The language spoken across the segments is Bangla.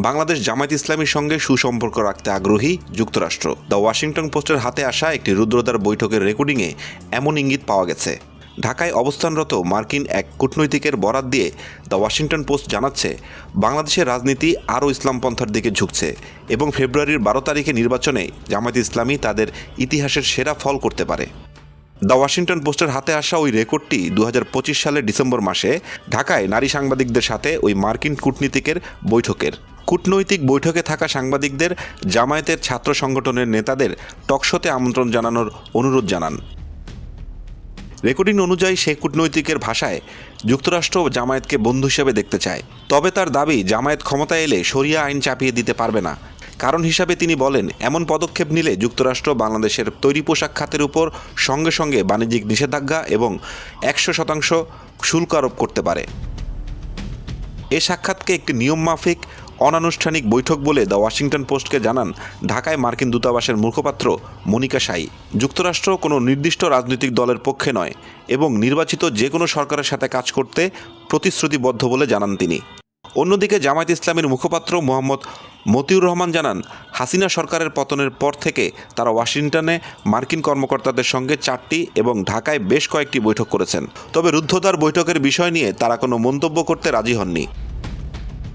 বাংলাদেশ জামায়াত ইসলামীর সঙ্গে সুসম্পর্ক রাখতে আগ্রহী যুক্তরাষ্ট্র। দ্য ওয়াশিংটন পোস্টের হাতে আসা একটি রুদ্রতার বৈঠকের রেকর্ডিংয়ে এমন ইঙ্গিত পাওয়া গেছে। ঢাকায় অবস্থানরত মার্কিন এক কূটনৈতিকের বরাত দিয়ে দ্য ওয়াশিংটন পোস্ট জানাচ্ছে, বাংলাদেশের রাজনীতি আরও ইসলামপন্থার দিকে ঝুঁকছে এবং ফেব্রুয়ারির 12 তারিখে নির্বাচনে জামায়াত ইসলামী তাদের ইতিহাসের সেরা ফল করতে পারে। দ্য ওয়াশিংটন পোস্টের হাতে আসা ওই রেকর্ডটি 2025 সালের ডিসেম্বর মাসে ঢাকায় নারী সাংবাদিকদের সাথে ওই মার্কিন কূটনীতিকের বৈঠকের। কূটনৈতিক বৈঠকে থাকা সাংবাদিকদের জামায়াতের ছাত্র সংগঠনের নেতাদের টকশোতে আমন্ত্রণ জানানোর অনুরোধ জানান। রেকর্ডিং অনুযায়ী সেই কূটনৈতিকের ভাষায়, যুক্তরাষ্ট্র জামায়াতকে বন্ধু হিসেবে দেখতে চায়, তবে তার দাবি জামায়াত ক্ষমতায় এলে শরিয়া আইন চাপিয়ে দিতে পারবে না। কারণ হিসাবে তিনি বলেন, এমন পদক্ষেপ নিলে যুক্তরাষ্ট্র বাংলাদেশের তৈরি পোশাক খাতের উপর সঙ্গে সঙ্গে বাণিজ্যিক নিষেধাজ্ঞা এবং 100% শুল্ক আরোপ করতে পারে। এ সাক্ষাৎকে একটি নিয়মমাফিক অনানুষ্ঠানিক বৈঠক বলে দ্য ওয়াশিংটন পোস্টকে জানান ঢাকায় মার্কিন দূতাবাসের মুখপাত্র মনিকা শাই। যুক্তরাষ্ট্র কোনো নির্দিষ্ট রাজনৈতিক দলের পক্ষে নয় এবং নির্বাচিত যে কোনো সরকারের সাথে কাজ করতে প্রতিশ্রুতিবদ্ধ বলে জানান তিনি। অন্যদিকে জামায়াত ইসলামীর মুখপাত্র মোহাম্মদ মতিউর রহমান জানান, হাসিনা সরকারের পতনের পর থেকে তারা ওয়াশিংটনে মার্কিন কর্মকর্তাদের সঙ্গে 4টি এবং ঢাকায় বেশ কয়েকটি বৈঠক করেছেন। তবে রুদ্ধদ্বার বৈঠকের বিষয় নিয়ে তারা কোনো মন্তব্য করতে রাজি হননি।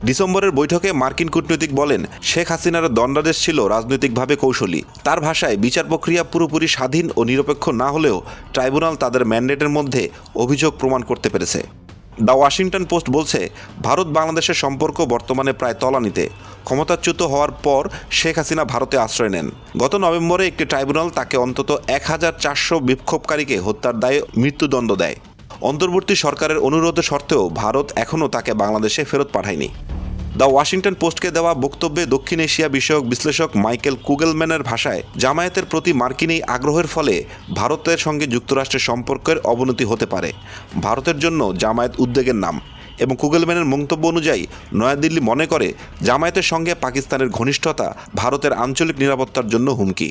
ডিসেম্বরের বৈঠকে মার্কিন কূটনীতিক বলেন, শেখ হাসিনার দণ্ডাদেশ ছিল রাজনৈতিকভাবে কৌশলী। তার ভাষায়, বিচার প্রক্রিয়া পুরোপুরি স্বাধীন ও নিরপেক্ষ না হলেও ট্রাইব্যুনাল তাদের ম্যান্ডেটের মধ্যে অভিযোগ প্রমাণ করতে পেরেছে। দ্য ওয়াশিংটন পোস্ট বলছে, ভারত বাংলাদেশের সম্পর্ক বর্তমানে প্রায় তলানিতে। ক্ষমতাচ্যুত হওয়ার পর শেখ হাসিনা ভারতে আশ্রয় নেন। গত নভেম্বরে একটি ট্রাইব্যুনাল তাকে অন্তত 1400 বিক্ষোভকারীকে হত্যার দায়ে মৃত্যুদণ্ড দেয়। অন্তর্বর্তী সরকারের অনুরোধ সত্ত্বেও ভারত এখনও তাকে বাংলাদেশে ফেরত পাঠায়নি। দ্য ওয়াশিংটন পোস্টকে দেওয়া বক্তব্যে দক্ষিণ এশিয়া বিষয়ক বিশ্লেষক মাইকেল কুগেলম্যানের ভাষায়, জামায়াতের প্রতি মার্কিন এই আগ্রহের ফলে ভারতের সঙ্গে যুক্তরাষ্ট্রের সম্পর্কের অবনতি হতে পারে। ভারতের জন্য জামায়াত উদ্বেগের নাম। এবং কুগেলম্যানের মন্তব্য অনুযায়ী নয়াদিল্লি মনে করে জামায়াতের সঙ্গে পাকিস্তানের ঘনিষ্ঠতা ভারতের আঞ্চলিক নিরাপত্তার জন্য হুমকি।